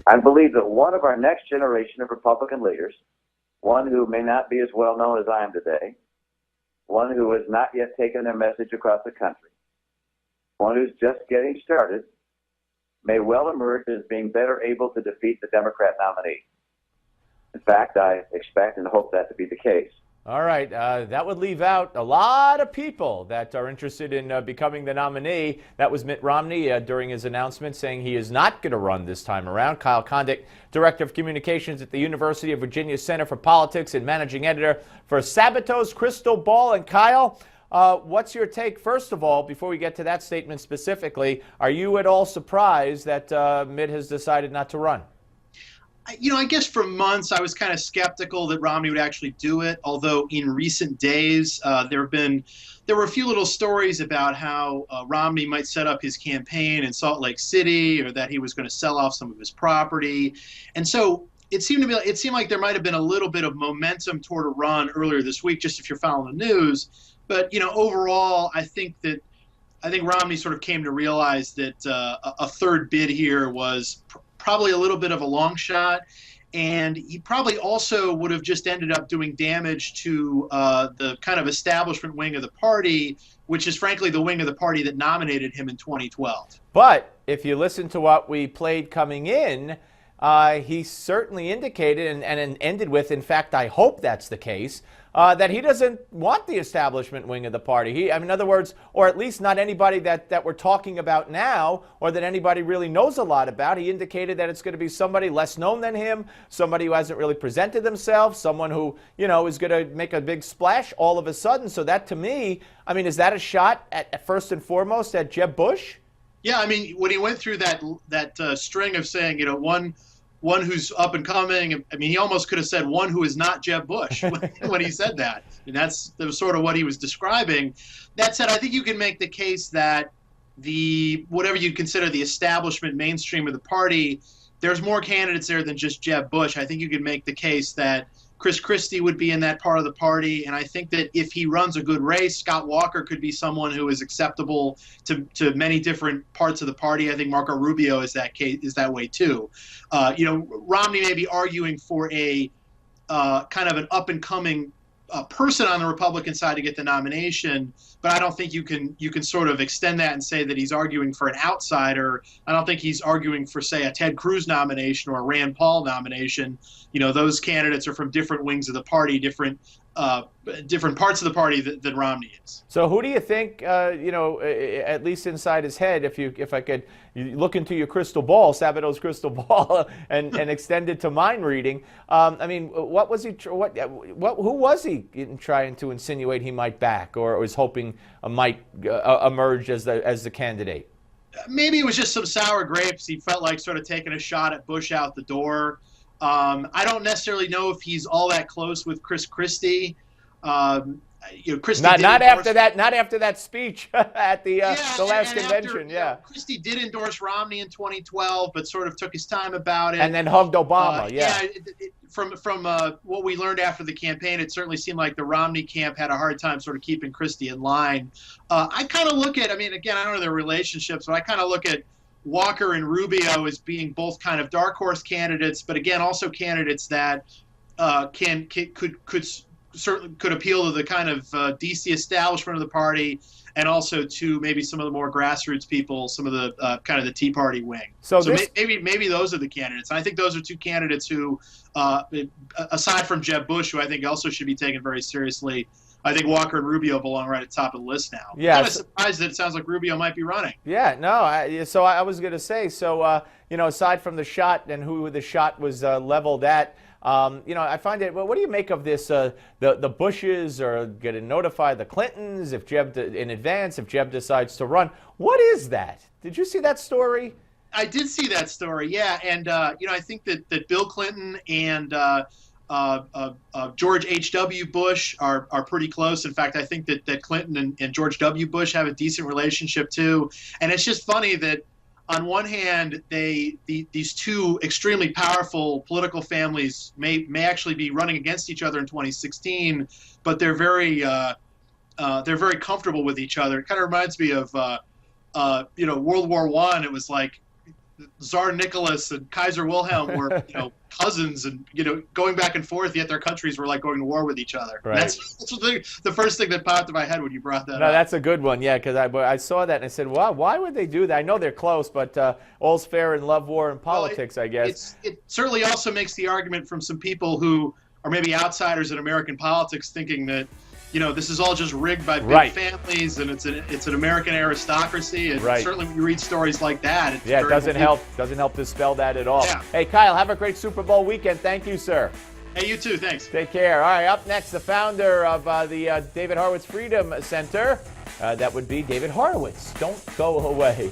I believe that one of our next generation of Republican leaders, one who may not be as well known as I am today, one who has not yet taken their message across the country, one who's just getting started, may well emerge as being better able to defeat the Democrat nominee. In fact, I expect and hope that to be the case. All right, that would leave out a lot of people that are interested in becoming the nominee. That was Mitt Romney during his announcement saying he is not going to run this time around. Kyle Kondik, Director of Communications at the University of Virginia Center for Politics and Managing Editor for Sabato's Crystal Ball. And Kyle, what's your take, first of all, before we get to that statement specifically? Are you at all surprised that Mitt has decided not to run? I guess for months I was kind of skeptical that Romney would actually do it, although in recent days there were a few little stories about how Romney might set up his campaign in Salt Lake City, or that he was going to sell off some of his property. And so it seemed like there might have been a little bit of momentum toward a run earlier this week, just if you're following the news. But overall, I think Romney sort of came to realize that a third bid here was probably a little bit of a long shot, and he probably also would have just ended up doing damage to the kind of establishment wing of the party, which is frankly the wing of the party that nominated him in 2012. But if you listen to what we played coming in, he certainly indicated and ended with, in fact, I hope that's the case, that he doesn't want the establishment wing of the party. In other words, or at least not anybody that we're talking about now, or that anybody really knows a lot about. He indicated that it's going to be somebody less known than him, somebody who hasn't really presented themselves, someone who, is going to make a big splash all of a sudden. So that, to me, is that a shot at first and foremost at Jeb Bush? Yeah, when he went through that string of saying, one who's up and coming. He almost could have said one who is not Jeb Bush when he said that. And that was sort of what he was describing. That said, I think you can make the case that whatever you consider the establishment mainstream of the party, there's more candidates there than just Jeb Bush. I think you can make the case that Chris Christie would be in that part of the party, and I think that if he runs a good race, Scott Walker could be someone who is acceptable to many different parts of the party. I think Marco Rubio is that way too. Romney may be arguing for a kind of an up and coming person on the Republican side to get the nomination, but I don't think you can sort of extend that and say that he's arguing for an outsider. I don't think he's arguing for, say, a Ted Cruz nomination or a Rand Paul nomination. Those candidates are from different wings of the party, different parts of the party than Romney is. So who do you think, at least inside his head, if I could look into your crystal ball, Sabato's crystal ball, and extend it to mind reading? What was he? Who was he trying to insinuate he might back, or was hoping might emerge as the candidate? Maybe it was just some sour grapes. He felt like sort of taking a shot at Bush out the door. I don't necessarily know if he's all that close with Chris Christie. Christie not after that speech at the last convention. Christie did endorse Romney in 2012, but sort of took his time about it, and then hugged Obama. From what we learned after the campaign, it certainly seemed like the Romney camp had a hard time sort of keeping Christie in line. I kind of look at, again, I don't know their relationships, but I kind of look at Walker and Rubio as being both kind of dark horse candidates, but again, also candidates that certainly could appeal to the kind of DC establishment of the party, and also to maybe some of the more grassroots people, some of the kind of the Tea Party wing. So maybe those are the candidates. And I think those are two candidates who, aside from Jeb Bush, who I think also should be taken very seriously, I think Walker and Rubio belong right at the top of the list now. Yeah, I'm kind of surprised that it sounds like Rubio might be running. Yeah, no. I was going to say, aside from the shot and who the shot was leveled at, I find it. Well, what do you make of this? The Bushes are going to notify the Clintons if Jeb in advance if Jeb decides to run. What is that? Did you see that story? I did see that story. Yeah, and I think that Bill Clinton and George H.W. Bush are pretty close. In fact, I think that Clinton and George W. Bush have a decent relationship too. And it's just funny that on one hand, these two extremely powerful political families may actually be running against each other in 2016, but they're very comfortable with each other. It kind of reminds me of World War I. It was like Tsar Nicholas and Kaiser Wilhelm were, cousins, and going back and forth. Yet their countries were like going to war with each other. Right. That's the first thing that popped in my head when you brought that up. No, that's a good one. Yeah, because I saw that and I said, wow, why would they do that? I know they're close, but all's fair in love, war, and politics, I guess. It certainly also makes the argument from some people who are maybe outsiders in American politics, thinking that this is all just rigged by big families, and it's an American aristocracy. And certainly when you read stories like that, it doesn't help dispel that at all. Yeah. Hey, Kyle, have a great Super Bowl weekend. Thank you, sir. Hey, you too. Thanks. Take care. All right, up next, the founder of the David Horowitz Freedom Center. That would be David Horowitz. Don't go away.